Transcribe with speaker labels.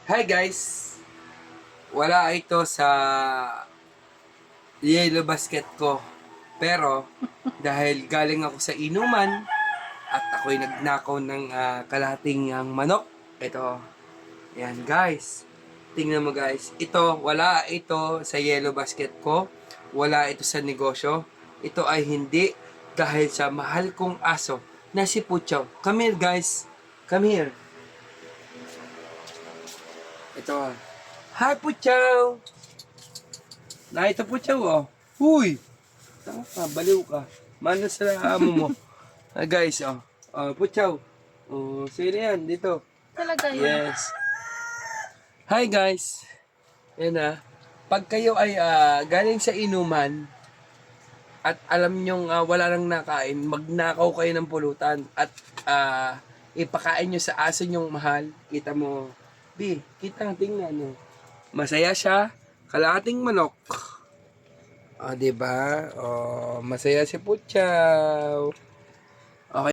Speaker 1: Hi guys! Wala ito sa yellow basket ko. Pero dahil galing ako sa inuman at ako'y nagnakaw ng kalahating manok. Ito. Yan guys. Tingnan mo guys. Ito, wala ito sa yellow basket ko. Wala ito sa negosyo. Ito ay hindi dahil sa mahal kong aso na si Puchaw. Come here guys. Come here. Ito. Hi Puchaw! Na ito Puchaw oh. Huy! Tama ka, baliw ka. Mano sa amo mo. Guys, oh. Puchaw. Oh, sino yan? Dito.
Speaker 2: Talaga yun.
Speaker 1: Yes. Hi guys. Yan pag kayo ay galing sa inuman at alam nyong wala nang nakain, magnakaw kayo ng pulutan at ipakain nyo sa aso nyong mahal. Kita mo. Kita tingnan nyo. Masaya siya. Kalahating manok. Diba? Masaya si Puchaw.